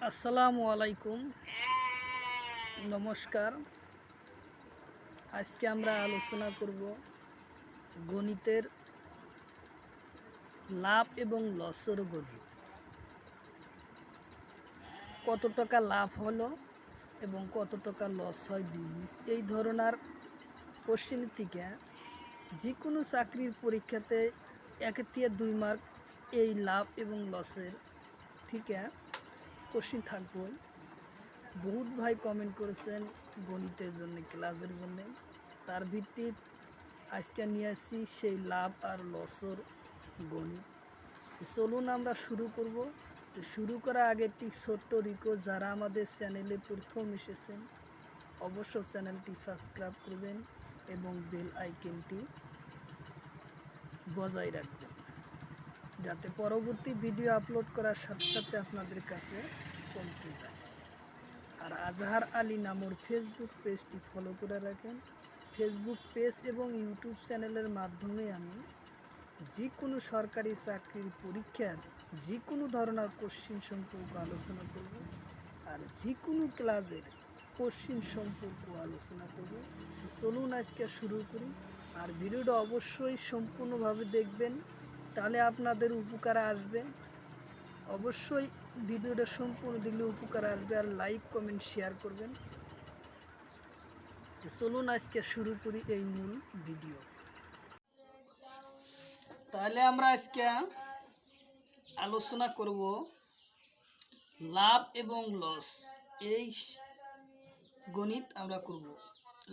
আসসালামু আলাইকুম, নমস্কার। আজকে আমরা আলোচনা করব গণিতের লাভ এবং লসের গণিত। কত টাকা লাভ হলো এবং কত টাকা লস হয় বিজনেস, এই ধরনের কোশ্চেন থেকে যে কোনো চাকরির পরীক্ষাতে 1 থেকে 2 মার্ক এই লাভ এবং লসের থেকে কোশ্চেন থাকবে। বহুত ভাই কমেন্ট করেছেন গণিতের জন্য, ক্লাসের জন্য, তার ভিত্তিতে আজকে নিয়ে আসি সেই লাভ আর লসের গণিত। চলুন আমরা শুরু করব। শুরু করার আগে একটি ছোট্ট রিকোয়েস্ট, যারা আমাদের চ্যানেলে প্রথম এসেছেন অবশ্য চ্যানেলটি সাবস্ক্রাইব করবেন এবং বেল আইকনটি বজায় রাখবেন, যাতে পরবর্তী ভিডিও আপলোড করার সাথে সাথে আপনাদের কাছে পৌঁছে যায়। আর আজহার আলী নামর ফেসবুক পেজটি ফলো করে রাখেন। ফেসবুক পেজ এবং ইউটিউব চ্যানেলের মাধ্যমে আমি যে কোনো সরকারি চাকরির পরীক্ষার যে কোনো ধরনের কোশ্চিন সম্পর্কে আলোচনা করব, আর যে কোনো ক্লাসের কোশ্চিন সম্পর্কে আলোচনা করব। চলুন আজকে শুরু করি। আর ভিডিওটা অবশ্যই সম্পূর্ণভাবে দেখবেন, তাহলে আপনাদের উপকার আসবে। অবশ্যই ভিডিওটা সম্পূর্ণ দেখলে উপকার আসবে, আর লাইক কমেন্ট শেয়ার করবেন। চলুন আজকে শুরু করি এই মূল ভিডিও। তাহলে আমরা আজকে আলোচনা করব লাভ এবং লস, এই গণিত আমরা করব।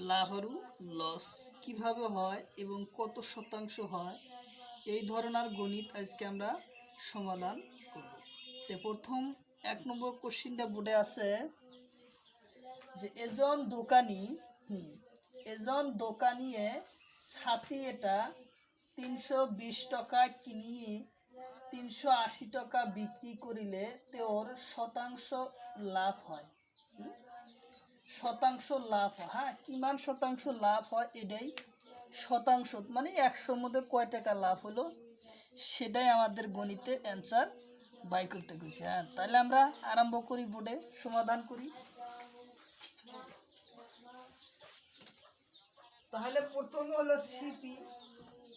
লাভ আর লস কিভাবে হয় এবং কত শতাংশ হয়, এই ধরনের গণিত আজকে আমরা সমাধান করব। তো প্রথম 1 নম্বর কোশ্চিনটা বোর্ডে আছে যে এজন দোকানিয়ে ছাতি এটা 320 টাকা কিনিয়ে 380 টাকা বিক্রি করিলে তোর শতাংশ লাভ হয়। শতাংশ লাভ হয়, হ্যাঁ, কিমান শতাংশ লাভ হয় এটাই শতাংশ, মানে 100 মধ্যে কয় টাকা লাভ হলো সেটাই আমাদের গণিতে অ্যান্সার বাই করতে গেছে। হ্যাঁ, তাহলে আমরা আরম্ভ করি, বোর্ডে সমাধান করি। তাহলে প্রথমে হলো সিপি,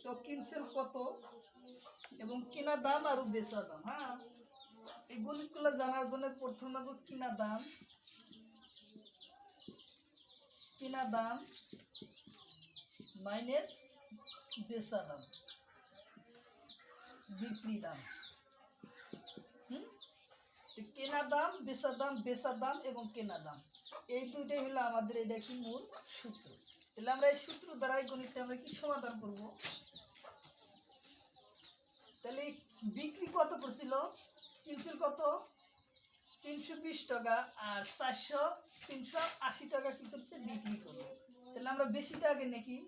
তো কিনসেল কত এবং কেনা দাম আর বেচা দাম। হ্যাঁ, এই গণিতগুলো জানার জন্য প্রথমে কিনা দাম মাইনাস বেচা দাম, বিক্রি দাম। কেনা দাম, বেচা দাম এবং কেনা দাম, এই দুইটাই হলো আমাদের এটা কি মূল সূত্র। তাহলে আমরা এই সূত্র দ্বারা গণিতটা আমরা কি সমাধান করব। তাহলে বিক্রি কত করছিল, কিনছিল কত 320 টাকা, আর 380 টাকা কি করছে বিক্রি করলো। তাহলে আমরা বেশিটা আগে নাকি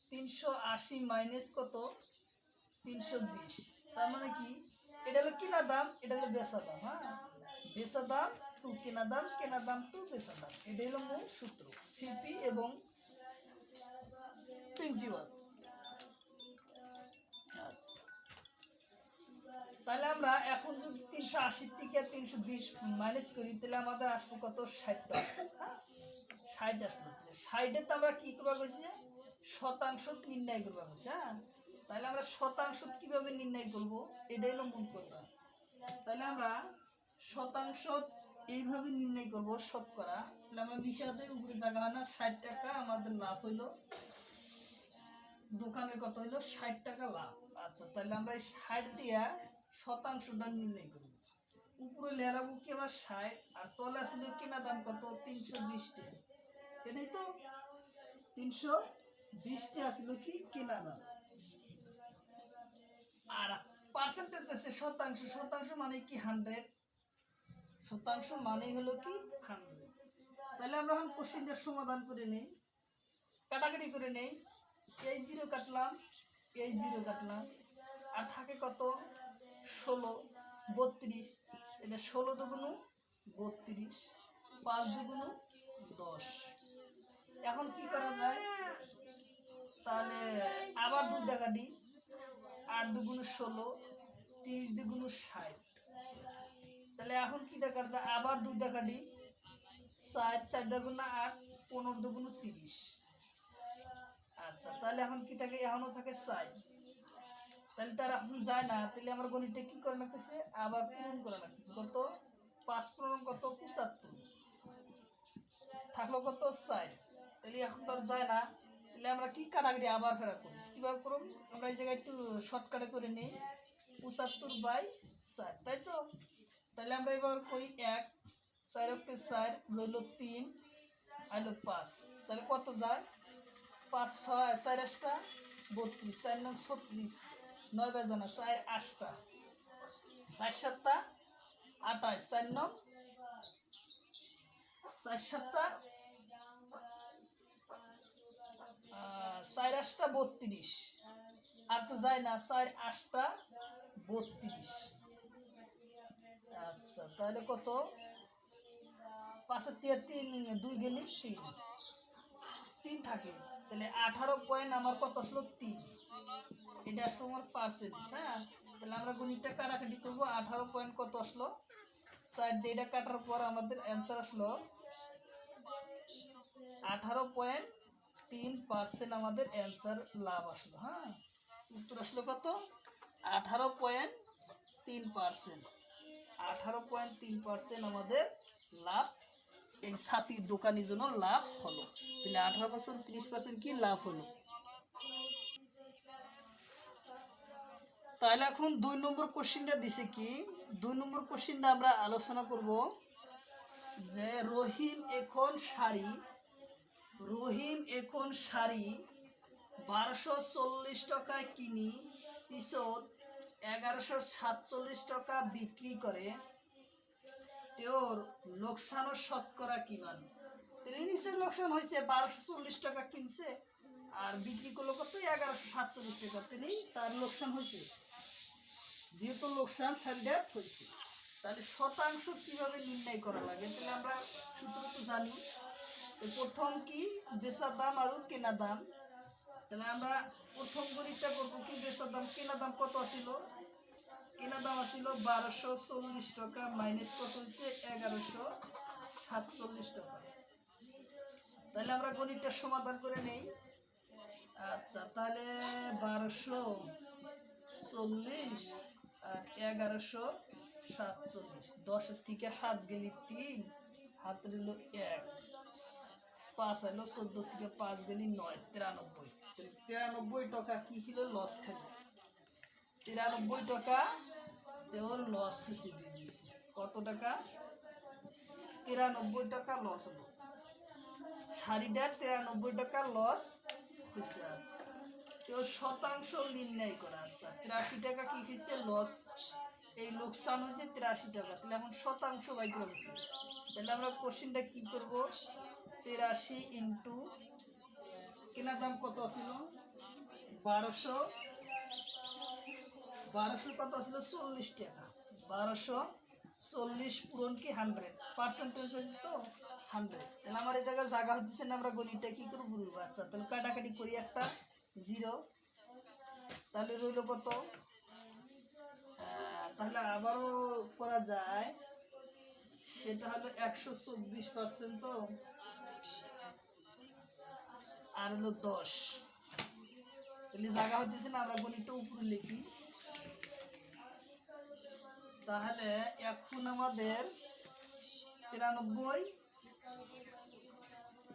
380 মাইনাস কত 320, তার মানে কি এটা হলো কিনা দাম, এটা হলো বেচা দাম। হ্যাঁ, বেচা দাম টু কেনা দাম টু বেচা দাম, এটা হলো মূল সূত্র সিপি এবং প্রিন্সিপাল। তাহলে আমরা এখন যদি 380 থেকে 320 মাইনাস করি, তাহলে আমাদের আসবে কত 60 টাকা। 60 আসবে, 60 তো আমরা কি করবা কইছি শতাংশ নির্ণয় করবা কইছি। হ্যাঁ, তাহলে আমরা শতাংশ কিভাবে নির্ণয় করব, এটাই হলো মূল কথা। তাহলে আমরা শতাংশ এইভাবে নির্ণয় করব শতকরা। তাহলে আমরা বিষয়তে উপরে জায়গা হয় না 60 টাকা আমাদের লাভ হইলো, দোকানে কত হইলো 60 টাকা লাভ। আচ্ছা, তাহলে আমরা এই 60 দিয়া শতাংশটা নির্ণয় করব। উপরে লেখাবো কি আবার 60, আর তলে আসলে কেনা দাম কত 320 টাকা, এটাই তো 320 টাকা আসলে কি কেনা দাম। আর পার্সেন্টেজ আছে শতাংশ, শতাংশ মানে কি 100, শতাংশ মানে হলো কি 100। তাহলে আমরা এখন কোশ্চেনটা সমাধান করে নেই, কাটাকাটি করে নেই। এই জিরো কাটলাম, এই জিরো কাটলাম, আর থাকে কত 16, 32। এটা 16 দুগুণ 32, 5 দুগুণ 10। এখন কি করা যায়, তাহলে আবার 2 টাকা দিই, 8 দুগুণ 16, 30 দুগুণ 60। তাহলে তাহলে এখন কি দেখার যায়, আবার 2 দেখা দিই, 4 4 দুগুণ 8, 15 দুগুণ 30। আচ্ছা তাহলে এখন কি থাকে, এখনো থাকে 4, তাহলে তার এখন যায় না, তাহলে আমার গণিতটা কি করা লাগতেছে, আবার পূরণ করা লাগতেছে। কত, 5 পূরণ কত, 75, থাকলো কত 4, তাহলে এখন তো আর যায় না, তাহলে আমরা কি কাটাকাটি আবার ফেরা করব, কিভাবে করব, আমরা এই জায়গায় একটু শর্টকাটে করে নিই, 75/4, তাই তো। তাহলে আমরা এবার করি 1, 4 কে 4 রইল 3, আইলো 5, তাহলে কত যায়, 5 6 4 8টা 32, 4 9 36, 9 বাজে না, 4 8টা, 4 7টা 28, 4 9 4 7টা 4 8টা 32, আর তো যায় না, 4 8টা 32। আচ্ছা তাহলে কত, 5 এর 3 2 গেলে 3 থাকে, তাহলে 18 পয়েন্ট আমার কত আসলো 3, এটা আসলো আমার পার্সেন্টেজ। হ্যাঁ, তাহলে আমরা গণিতটা কাটাকাটি করবো, 18 পয়েন্ট কত আসলো, 4 দিয়ে এটা কাটার পর আমাদের অ্যান্সার আসলো 18.3% আমাদের অ্যান্সার লাভ আসলো। হ্যাঁ, উত্তর আসলো কত, 18.3%, 18.3% আমাদের লাভ, এই ছাতির দোকানের জন্য লাভ হলো। তাহলে 18% 30% কি লাভ হলো। তাহলে এখন 2 নম্বর কোশ্চেনটা দিছে কি, 2 নম্বর কোশ্চেনটা আমরা আলোচনা করব যে রহিম এখন শাড়ি 1240 টাকায় কিনি পিছত 1147 টাকা বিক্রি করে, তোর লোকসানও শতকরা কিমান। নিচের লোকসান হয়েছে 1240 টাকা কিনছে আর বিক্রি করলো কত, 1147 টাকা, তিনি তার লোকসান হয়েছে, যেহেতু লোকসান শাড়িটা হয়েছে। তাহলে শতাংশ কিভাবে নির্ণয় করা লাগে, তাহলে আমরা সূত্র তো জানি, প্রথম কি বেচা দাম আর কেনা দাম। তাহলে আমরা প্রথম গণিতটা করবো কি, বেচা দাম, কেনা দাম কত ছিল, কেনা দাম ছিল 1240 টাকা মাইনাস কত হচ্ছে 1147 টাকা। তাহলে আমরা গণিতটা সমাধান করে নেই। আচ্ছা তাহলে 1240 আর 1147, 10 থেকে 7 গেলি 3, হাতে রইল 1, 5 আইলো, 14 থেকে 5 গেলি 9, 93। 93 টাকা কি কিলো লস খেলো, 93 টাকা তেল লস হয়েছে বিজনেস। কত টাকা, 93 টাকা লস হলো, শাড়িটা 93 টাকা লস হয়েছে। আচ্ছা কেউ শতাংশ নির্ণয় করা। আচ্ছা 83 টাকা কি হয়েছে লস, এই লোকসান হয়েছে 83 টাকা, তাহলে এখন শতাংশ বাই করে হয়েছে। তাহলে আমরা কোশ্চেনটা কি করব, 83 ইন্টু কেনার দাম কত ছিল 1200 কত ছিল 40 টাকা, 1240 পূরণ কি 100, পার্সেন্টেজ হয়েছে তো 100। তাহলে আমার এই জায়গায় জায়গা হচ্ছে না, আমরা গণিতটা কি করবো বলবো। আচ্ছা তাহলে কাটাকাটি করি, একটা 0, তাহলে রইল কত, তাহলে আবারও করা যায়, সেটা হলো 124%, তো আর হলো 10, তাহলে জায়গা হচ্ছে না, আমরা গণিতটা উপরে লিখি। তাহলে এখন আমাদের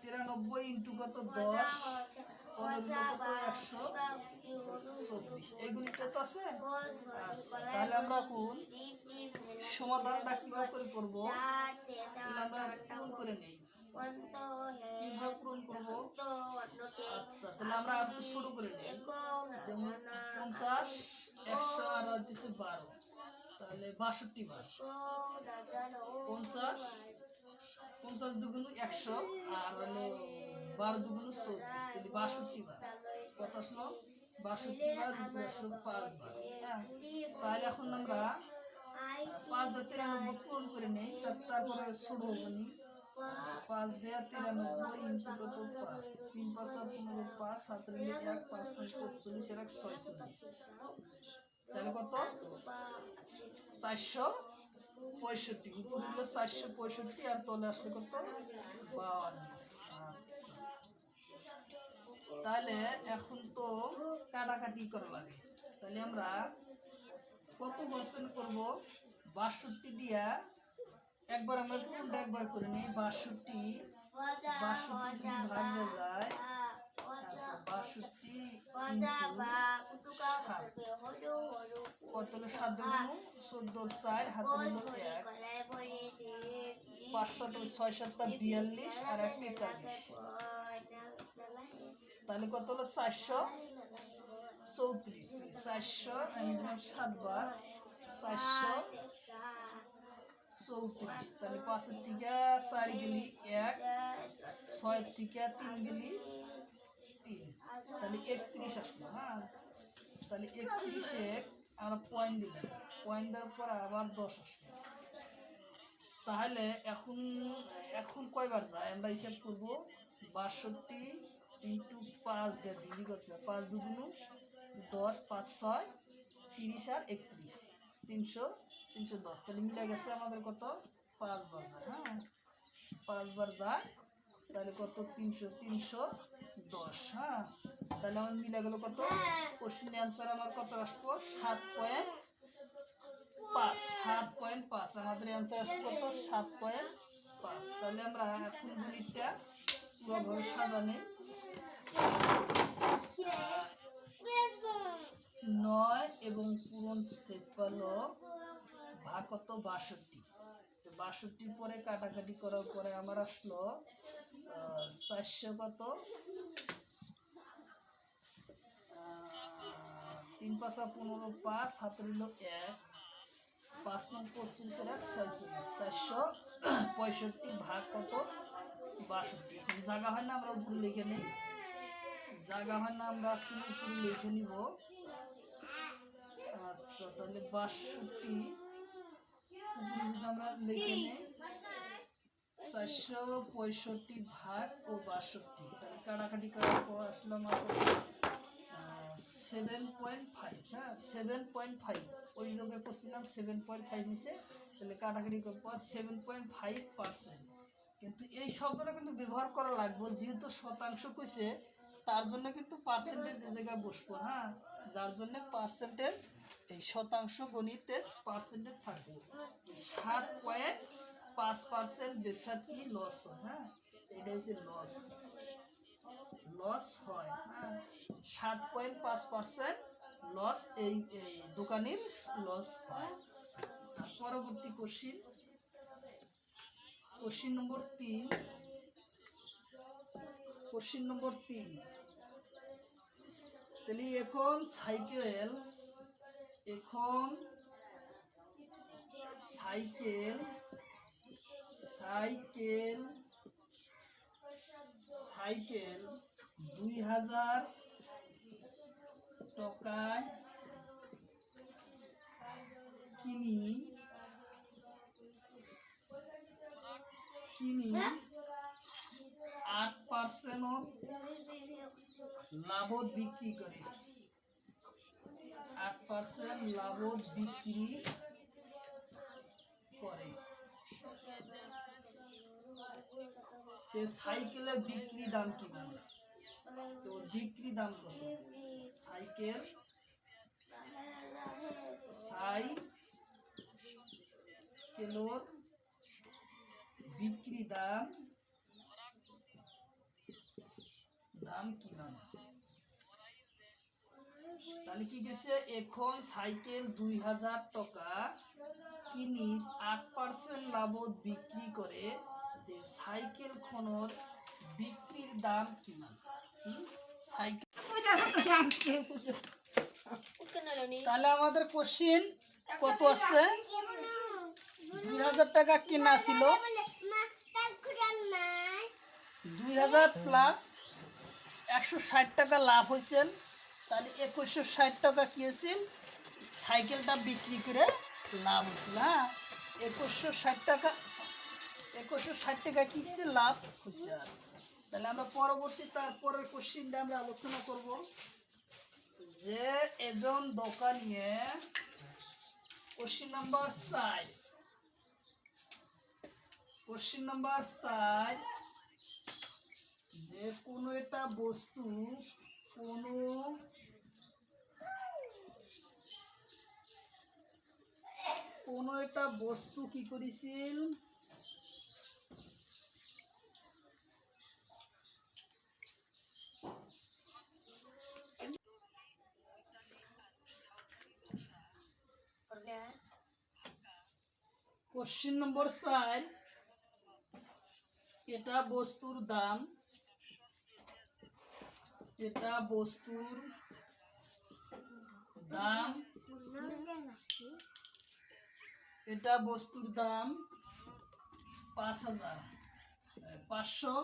93 ইন্টু কত 10, কত 124, এই গণিতটা তো আছে। আচ্ছা তাহলে আমরা এখন সমাধানটা কিভাবে করে করবো, তাহলে আমরা পূরণ করে নেই, কিভাবে পূরণ করবো। আচ্ছা তাহলে আমরা আর একটু শুরু করে নেই, যেমন 50 100 আর হচ্ছে 12, তাহলে 62 বার, 50 দুগুণ 100 আর হলো 12 দুগুণ 24, তাহলে 62 বার, কত আসলো 62 বার, উপরে আসলো 5 বার। হ্যাঁ, তাহলে এখন আমরা 5 দিয়ে 93 পূরণ করে নেই, তারপরে ছোট হবো নি, 5 দিয়ে 93 ইন্টু কত 5, 3 5 15, 5 7 1, 5 5 45, 1 46, তাহলে কত 440 65, উপরে হলো 465 আর তলে আসলে কত 52। আচ্ছা, তাহলে এখন তো কাটাকাটি করা লাগে, তাহলে আমরা কত পার্সেন্ট করব? 62 দিয়া একবার আমরা কোনটা একবার করে নিই। 62 যদি ভাঙে যায়, আচ্ছা 62 কত হলো 7 গুণ 14 4 হাতে হলো 1, 5 7 6 7 42 আর 1 43, তাহলে কত হলো 434। 400 আমি দিলাম 7 বার 434, তাহলে 5 এর থেকে 4 গেলি 1, 6 এর থেকে 3 গেলি 3, তাহলে 31 আসলো। হ্যাঁ, তাহলে 31 এ আমরা পয়েন্ট দিলাম, পয়েন্ট দেওয়ার পর আবার 10 আসলো। তাহলে এখন কয়বার যায় আমরা হিসাব করব। 62 ইন্টু 5 দিয়ে দিলি করছে 5 দুগুণ 10, 5 6 30 আর 31, 310, তাহলে মিলে গেছে আমাদের কত 5 বার যায়। হ্যাঁ, 5 বার যায়, তাহলে কত 310। হ্যাঁ, তাহলে আমার মিলে গেল কত, কোশ্চেন অ্যান্সার আমার কত আসবো 7.5। আমাদের অ্যান্সার আসবে কত 7.5। তাহলে আমরা এখন গণিতটা পুরোভাবে সাজানি। 9 এবং পূরণ 53 ভাগ কত 62। 62 পরে কাটাকাটি করার পরে আমার আসলো 400 কত 3 5 15 5 হাতে হইল 1, 5 9 25 আর 465 ভাগ কত 62। এখন জায়গা হয় না আমরা উপরে লিখে নিই, জায়গা হয় না আমরা উপরে লিখে নিব। আচ্ছা, তাহলে 62 উপরে যদি আমরা লিখে নিই 465 ভাগ ও 62, তাহলে কাটাকাটি করার পর আসলো আমার 7.5। হ্যাঁ, 7.5 ওই লোকে করছিলাম 7.5 নিচে, তাহলে কাটাকাটি করার পর 7.5%। কিন্তু এই শব্দটা কিন্তু ব্যবহার করা লাগবে, যেহেতু শতাংশ কইছে তার জন্য কিন্তু পার্সেন্টেজ যে জায়গায় বসবো। হ্যাঁ, যার জন্য পার্সেন্টেজ এই শতাংশ গণিতের পার্সেন্টেজ থাকবে। 7.5% ব্যবসা কি লস হয়। হ্যাঁ, এটা হচ্ছে লস হয়। হ্যাঁ, 7.5% লস, এই দোকানের লস হয়। পরবর্তী কোশ্চিন নম্বর 3। তাহলে এখন সাইকেল সাইকেল 2000 টাকায় কিনি 8% লাভত বিক্রি করে। 8% লাভত বিক্রি করে। সাইকেলের বিক্রি দাম কিমান? তো বিক্রি দাম কত? সাইকেলের বিক্রি দাম কিমান? তাহলে কি গেছে, এখন সাইকেল 2000 টাকা কিনি 8% লাভত বিক্রি করে, সাইকেল খনর বিক্রির দাম কিমান? তাহলে আমাদের কোশ্চিন কত আছে, 2000 টাকা কিনা ছিল, 2000 প্লাস 160 টাকা লাভ হয়েছে, তাহলে 2160 টাকা কি হয়েছিল সাইকেলটা বিক্রি করে লাভ হয়েছিল। হ্যাঁ, 2160 টাকা কি হচ্ছে লাভ হয়েছে। আচ্ছা, তাহলে আমরা পরবর্তী তারপরের কোশ্চিনটা আমরা আলোচনা করব যে এজন দোকানিয়ে কোশ্চিন নাম্বার 4 কোশ্চেন নাম্বার 4, যে কোনো একটা বস্তু কোনো একটা বস্তু কি করেছিল, কোশ্চেন নম্বর 4, এটা বস্তুর দাম, এটা বস্তুর দাম, এটা বস্তুর দাম 500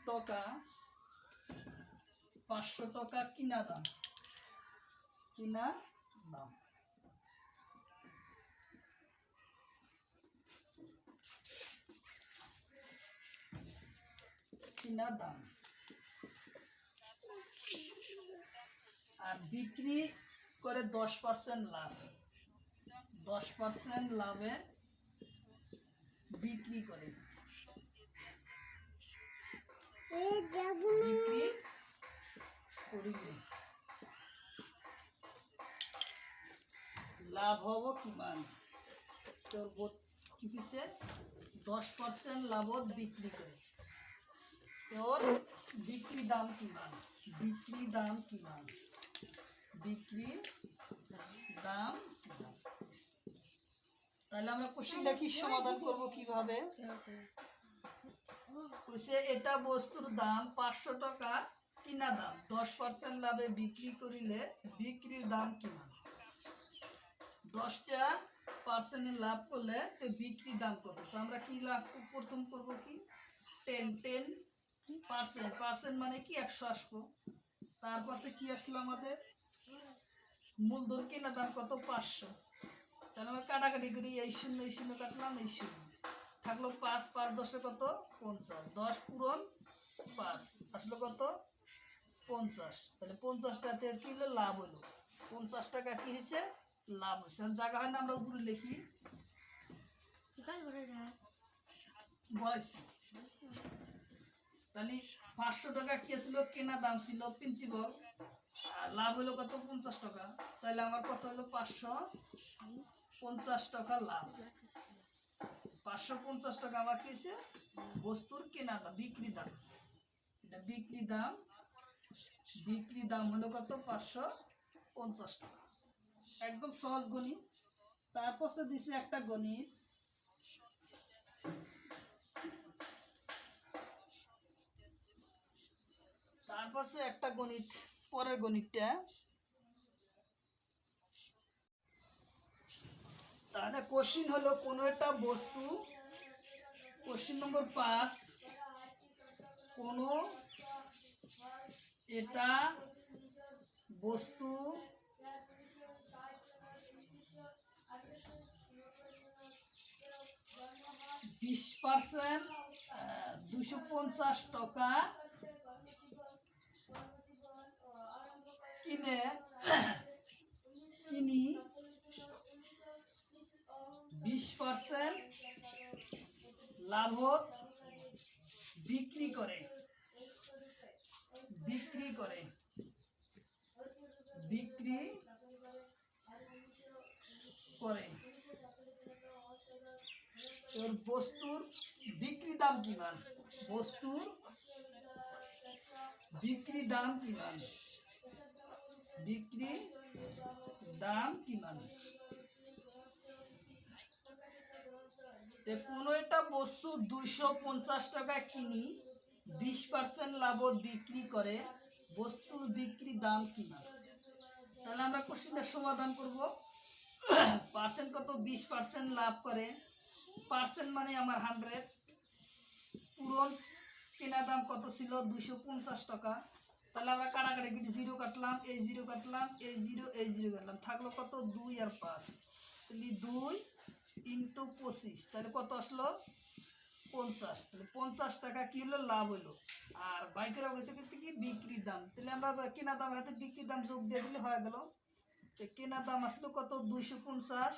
টাকা, 500 টাকা কিনা দাম, কিনা দাম। কিনা দাম আর বিক্রি করে 10% লাভ, 10% লাভে বিক্রি করে, বিক্রি করিলে লাভ হব কিমান, তোর কি কিছে 10% লাভত বিক্রি করে, তোর বিক্রি দাম কিমান, বিক্রি দাম কিমান, বিক্রি দাম কিমান। তাহলে আমরা কোশ্চেনটা কি সমাধান করব কিভাবে, কইছে এটা বস্তুর দাম 500 টাকা কিনা দাম, 10% লাভে বিক্রি করিলে বিক্রির দাম কিমান, 10% লাভ করলে বিক্রি দাম কত। তো আমরা কি লাভ প্রথম করব কি 10% মানে কি 100 আসবো, তার পাশে কি আসলো আমাদের মূলধন কেনা দাম কত 500, তাহলে আমরা কাটাকাটি করি, এই শূন্য কাটলাম, এই শূন্য থাকলো 5, 5 10 কত 50, 10 পূরণ 5 আসলো কত 50, তাহলে 50 টাকাতে কি হলো লাভ হলো, 50 টাকা কি হয়েছে লাভ হয়েছে। জায়গা হয় না, আমরা উপরে লিখি বলেছি, তাহলে 500 টাকা কি ছিল কেনা দাম ছিল প্রিন্সিপাল, আর লাভ হলো কত 50 টাকা, তাহলে আমার কত হলো 550 টাকা লাভ। 550 টাকা আমার কি হয়েছে বস্তুর কেনা দাম, বিক্রি দাম, এটা বিক্রি দাম, বিক্রি দাম হলো কত 550 টাকা, একদম সহজ গণিত। তারপর দিছে একটা গণিত, তারপর একটা গণিত, পরের গণিতটা, তাহলে কোশ্চিন হলো কোনো একটা বস্তু, কোশ্চিন নম্বর 5, কোনো এটা বস্তু %, 250 টাকা কিনি 20% লাভত বিক্রি করে, বিক্রি করে, বিক্রি করে, তোর বস্তুর বিক্রি দাম কিমান, বস্তুর বিক্রি দাম কিমান, বিক্রি দাম কিমান। কোনো একটা বস্তু 250 টাকা কিনি 20% লাভত বিক্রি করে, বস্তুর বিক্রি দাম কিমান। তাহলে আমরা কোশ্চেনটার সমাধান করব, পার্সেন্ট কত 20% লাভ করে, পার্সেন্ট মানে আমার 100, পূরণ কেনা দাম কত ছিল 250 টাকা, তাহলে আমরা কাটাকাটি কিছু 0 কাটলাম, এই 0 কাটলাম, এই 0 কাটলাম, থাকলো কত 2 আর 5, তাহলে 2 × 25, তাহলে কত আসলো 50, তাহলে 50 টাকা কি হলো লাভ হলো, আর বাইকের হয়েছে কিন্তু কি বিক্রি দাম, তাহলে আমরা কেনা দাম হাতে বিক্রি দাম যোগ দিয়ে দিলে হয়ে গেল। কেনা দাম আসলো কত 250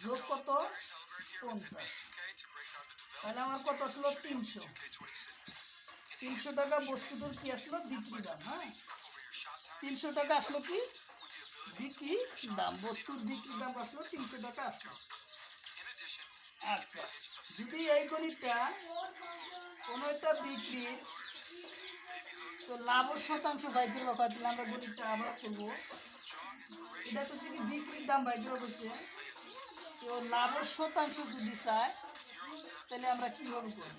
যোগ কত 50, তাহলে আমার কত আসলো 300 300 টাকা বস্তুটার কি আসলো বিক্রি দাম। হ্যাঁ, 300 টাকা আসলো কি বিক্রি দাম, বস্তুর বিক্রি দাম আসলো 300 টাকা আসলো। আচ্ছা, যদি এই গণিতটা কোনো একটা বিক্রির তো লাভের শতাংশ বাইকের কথা দিলে আমরা গণিতটা আবার করবো। এটা তো কি বিক্রির দাম বাইকের করছে, তো লাভের শতাংশ যদি চায় তাহলে আমরা কিভাবে করব?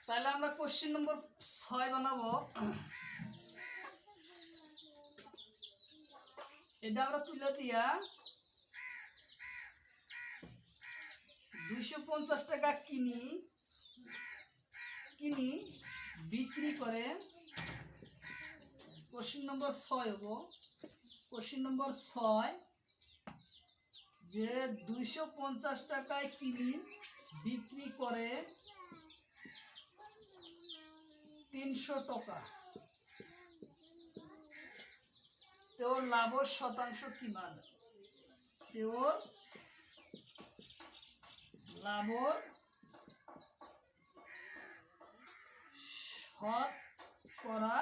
তাহলে আমরা কোশ্চেন নম্বর 6 বানাবো। এটা আমরা তুলে দিয়া 250 টাকা কিনি বিক্রি করে। কোশ্চেন নম্বর 6 হবো। কোশ্চেন নম্বর 6 যে 250 টাকায় কিনি বিক্রি করে 300 টাকা, তোর লাভের শতাংশ কি মান? তোর লাভের শতকরা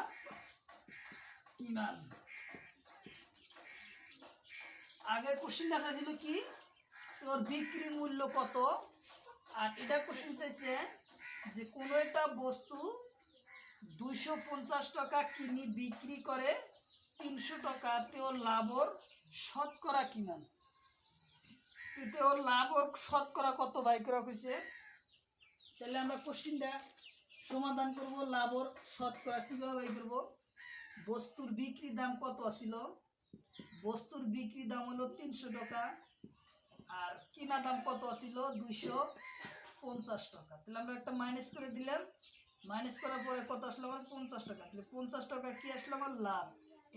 কি মান? আগের কোশ্চেনটা ছিল কি তোর বিক্রি মূল্য কত, আর এটা কোশ্চেন চাইছে যে কোনো একটা বস্তু 250 টাকা কিনি বিক্রি করে 300 টাকা, তোর লাভের শতকরা কি মান? তোর লাভের শতকরা কত বাই করা হয়েছে। তাহলে আমরা কোশ্চেনটা সমাধান করব। লাভের শতকরা কিভাবে বাই করব? বস্তুর বিক্রি দাম কত ছিল? বস্তুর বিক্রি দাম হলো 300 টাকা, আর কিনা দাম কত ছিল? 250 টাকা। তাহলে আমরা একটা মাইনাস করে দিলাম, মাইনাস করার পরে কত আসলো আমার? 50 টাকা। তাহলে 50 টাকা কি আসলো আমার? লাভ।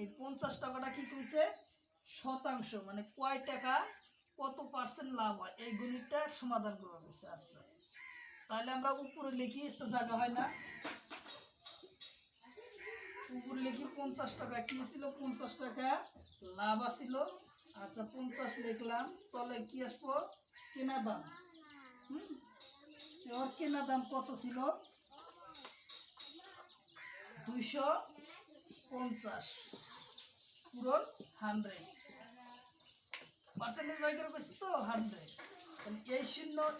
এই 50 টাকাটা কি কইছে? শতাংশ, মানে কয় টাকা কত পার্সেন্ট লাভ হয়, এই গণিতটা সমাধান করা হয়েছে। আচ্ছা, তাহলে আমরা উপরে লিখি, এটা জায়গা হয় না, উপরে লিখি 50 টাকা কি ছিল? 50 টাকা লাভ আসিল। আচ্ছা, 50 লিখলাম, তলে কি আসবো? কেনা দাম। এবার কেনা দাম কত ছিল? 250 পূরণ 100 পার্সেন্টেজ বাই করে কইছি তো 100।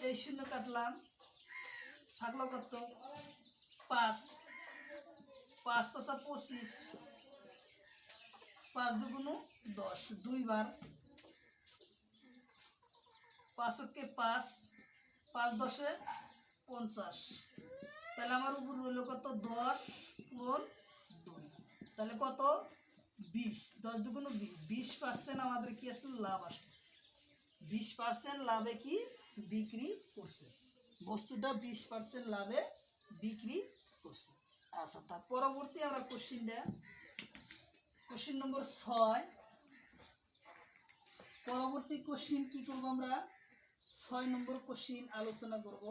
এই শূন্য কাটলাম, থাকলো কত? 5 5 5 25, 5 দুগুণ 10, দুইবার 5 কে 5, 5 10 50। তাহলে আমার উপর রইল কত? 10 পূরণ 2, তাহলে কত? 20। 10 দুগুণ 20, 20% আমাদের কি আসলে লাভ আসবে। 20% লাভে কি বিক্রি করছে, বস্তুটা 20% লাভে বিক্রি করছে। আচ্ছা, তার পরবর্তী আমরা কোশ্চেন নম্বর 6। পরবর্তী কোশ্চেন কি করব আমরা? 6 নম্বর কোশ্চেন আলোচনা করব।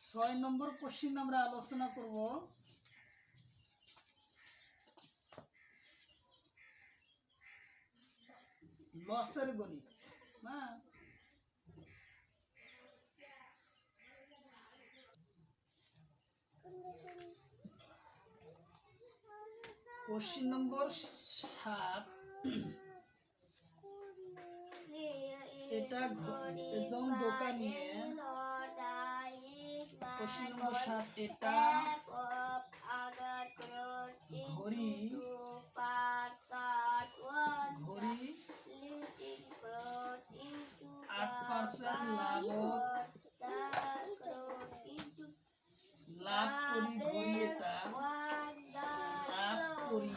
ছয় নম্বর কোশ্চেন আমরা আলোচনা করব লসের গণিত। হ্যাঁ, কোশ্চেন নম্বর 7। এটা একজন দোকানে, কোশ্চেন নম্বর 7, এটা ঘড়ি 8% লাভ করি, ঘড়ি এটা লাভ করি,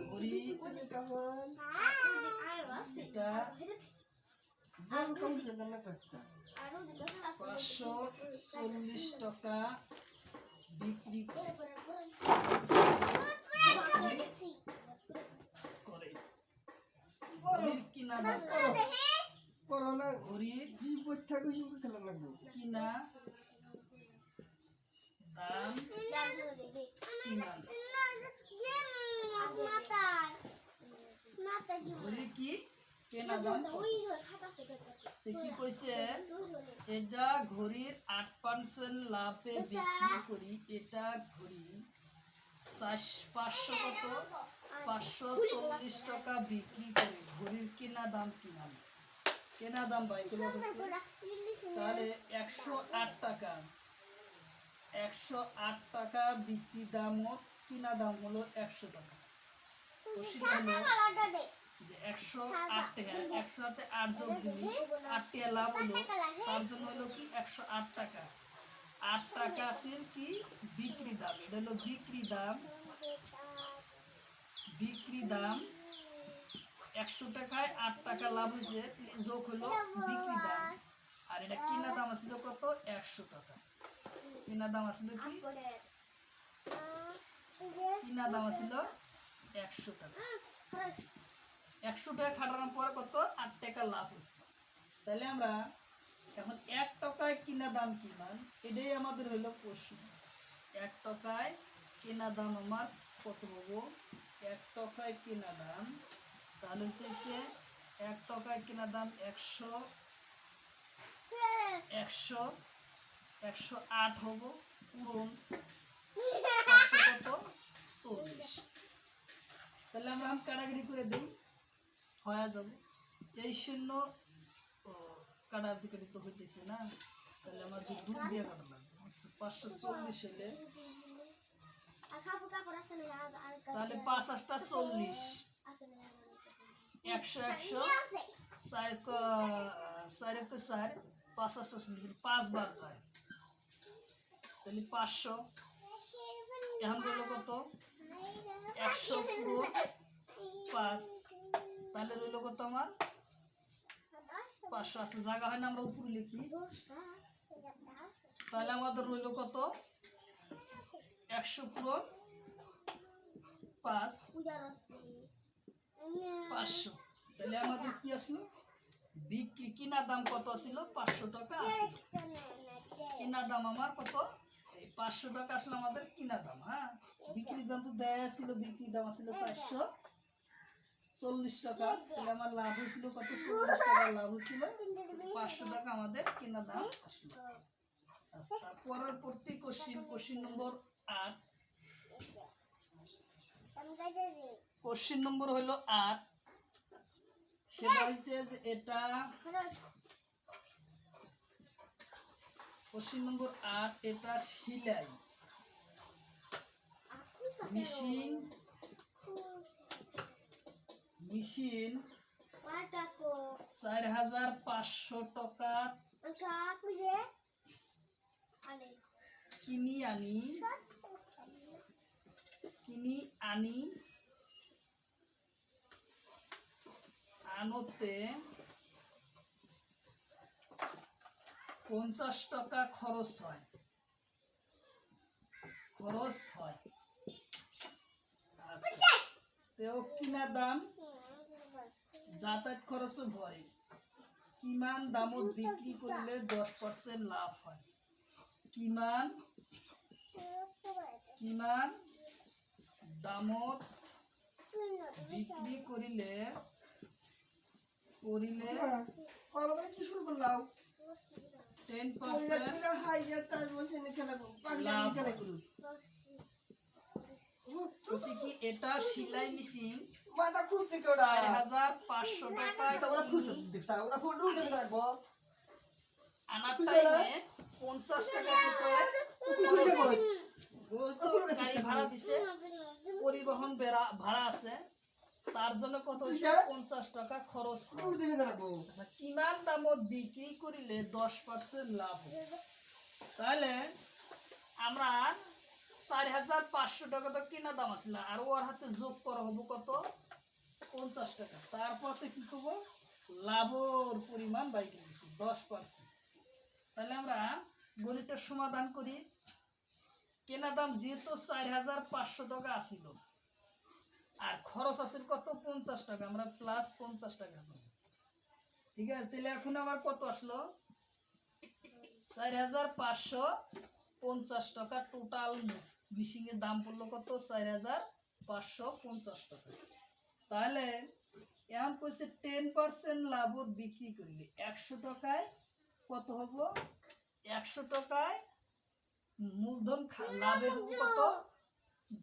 ঘড়ি এটা 540 টাকা বিক্রি করে। ঘড়ির কিনা দাম ঘড়ির কিনা দাম ঘড়ি কি কেনা দাম কি কইছে এটা ঘড়ির 8% লাভে বিক্রি করি এটা ঘড়ি 500 কত 540 টাকা বিক্রি করি ঘড়ির কেনা দাম কেনা দাম ভাই তাহলে 108 টাকা 108 টাকা বিক্রি দাম কিনা দাম হলো 100 টাকা যে 108 টাকা 100 তে 8 যোগ দিলে 8 টাকা লাভ হলো তার জন্য হলো কি 108 টাকা 8 টাকা আছে কি বিক্রি দাম এটা হলো বিক্রি দাম 100 টাকায় 8 টাকা লাভ হইছে যোগ হলো বিক্রি দাম আর এটা কিনা দাম ছিল কত 100 টাকা কিনা দাম ছিল কি কিনা দাম ছিল 100 টাকা 100 টাকা খাটানোর পর কত 8 টাকা লাভ হচ্ছে তাহলে আমরা এখন 1 টাকায় কিনা দাম কি মান এটাই আমাদের হলো প্রশ্ন 1 টাকায় কিনা দাম আমার কত হবো 1 টাকায় কিনা দাম তাহলে হইতেছে 1 টাকায় কিনা দাম 108 হবো পূরণ 500 কত 40 তাহলে আমরা কাটাকাটি করে দিই হয়ে যাবে এই শূন্য কাটাকাটি তো হইতেছে না তাহলে আমাদের 2 দিয়ে কাটা লাগবে আচ্ছা 540 হলে তাহলে 5 8 40 100 4 4 5 5 বার যায় তাহলে 500 এখন হলো কত 100 পুরো 5 তাহলে রইল কত আমার 500 আছে জায়গা হয় না আমরা উপরে লিখি তাহলে আমাদের রইল কত 100 পুরো 5 500 তাহলে আমাদের কি আসলো বিক্রি কিনা দাম কত ছিল 500 টাকা আছে কিনা দাম আমার কত এই 500 টাকা আসলে আমাদের কিনা দাম হ্যাঁ বিক্রি দাম তো দেয়া ছিল বিক্রি দাম ছিল 440 টাকা তাহলে আমার লাভ হয়েছিল কত 40 টাকা লাভ হয়েছিল 500 টাকা আমাদের কিনা দাম আসলো আচ্ছা পরবর্তী কোশ্চেন নম্বর 8 কোশ্চেন নম্বর হলো 8 সেটা হচ্ছে যে এটা কোশ্চেন নম্বর 8 এটা সেলাই মেশিন 4500 টাকা কিনি আনতে 50 টাকা খরচ হয় কিনা দাম যাতায়াত খরচ ভরে কিমান দামত বিক্রি করলে 10% লাভ হয় কিমান দামত বিক্রি করিলে কি শুরু করলাম 10% লাভ কি এটা সেলাই মেশিন 4500 টাকা আনার টাইমে 50 টাকা গাড়ি ভাড়া দিছে পরিবহন ভাড়া আছে তার জন্য কত হচ্ছে 50 টাকা খরচ আচ্ছা কিমান দামত বিক্রি করিলে 10% লাভ হবে তাহলে আমরা 4500 টাকা তো কিনা দাম আছিল আর ওর হাতে যোগ করা হবে কত 50 টাকা তারপর কি করব লাভের পরিমাণ বাইরে দিছি 10% তাহলে আমরা গণিতের সমাধান করি কেনা দাম যেহেতু 4500 টাকা আছিল আর খরচ আছে কত 50 টাকা, আমরা প্লাস 50 টাকা করব। ঠিক আছে, তাহলে এখন আমার কত আসলো 4550 টাকা টোটাল মিশিং এর দাম পড়লো কত 4550 টাকা। তাহলে এখন কইছে 10% লাভত বিক্রি করলে 100 টাকায় কত হবো 100 টাকায় মূলধন লাভে হবো কত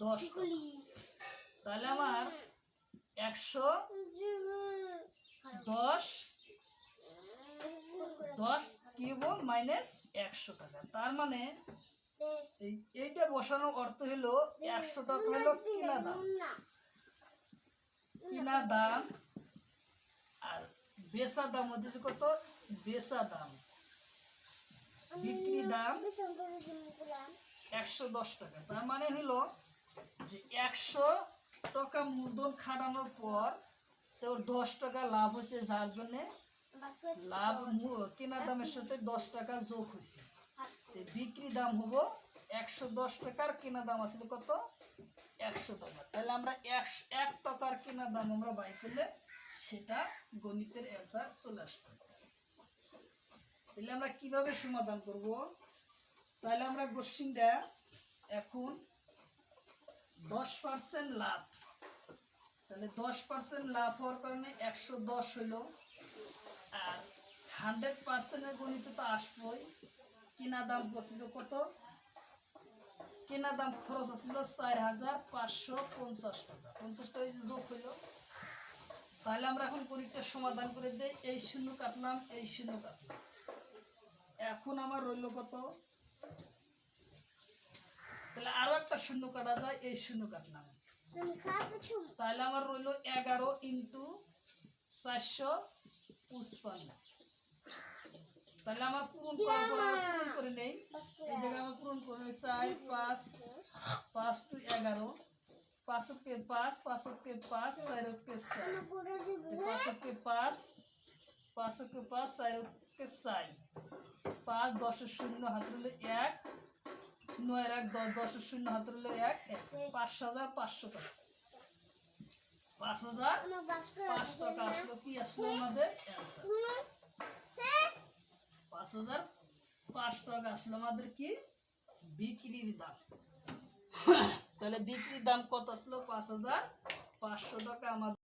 10 টাকা। তাহলে আমার 110 কি হবো মাইনাস 100 টাকা। তার মানে এইটা বসানোর অর্থ হলো 100 টাকা হলো কিনা দাম আর বেচা দাম হচ্ছে কত বেচা দাম, বিক্রি দাম 110 টাকা। তার মানে হলো যে 100 টাকা মূলধন খাটানোর পর তোর 10 টাকা লাভ হয়েছে, যার জন্য লাভ কেনা দামের সাথে 10 টাকা যোগ হয়েছে। বিক্রি দাম হবো 110 টাকার, কেনা দাম আসলে কত 100 টাকা। তাহলে আমরা 1 টাকার কেনা দাম আমরা বাই করলে সেটা গণিতের অ্যান্সার চলে আসবে। তাহলে আমরা কিভাবে সমাধান করব, তাহলে আমরা কোশ্চেনটা এখন 10% লাভ, তাহলে 10% লাভ হওয়ার কারণে 110 হইলো, আর 100% এর গণিতে তো আসবই। কেনা দাম পড়ছিল কত, কেনা দাম খরচ আসছিল 4550 টাকা, 50 টাকা যোগ হইলো। তাহলে আমরা এখন পরীক্ষার সমাধান করে দেই। এই শূন্য কাটলাম, এই শূন্য কাটলাম, এখন আমার রইল কত, তাহলে আরো একটা শূন্য কাটা যায়, এই শূন্য কাটলাম, তাহলে আমার রইল 11 ইন্টু 455। তাহলে আমার পূরণ করার পর পূরণ করে নেই, এই জায়গায় আমার পূরণ করে নেই 4 5 5 টু 11, 5 কে 5 5 কে 5 4 কে 4, 5 কে 5 5 কে 5 4 কে 4, 5 10 শূন্য হাত রইল 1, 9 1 10 10 শূন্য হাত রইল 1, 5500 টাকা, 5005 টাকা আসলো। কি আসলো আমাদের অ্যানসার 5005 টাকা আসলো আমাদের কি বিক্রির দাম। তাহলে বিক্রির দাম কত আসলো 5500 টাকা আমাদের।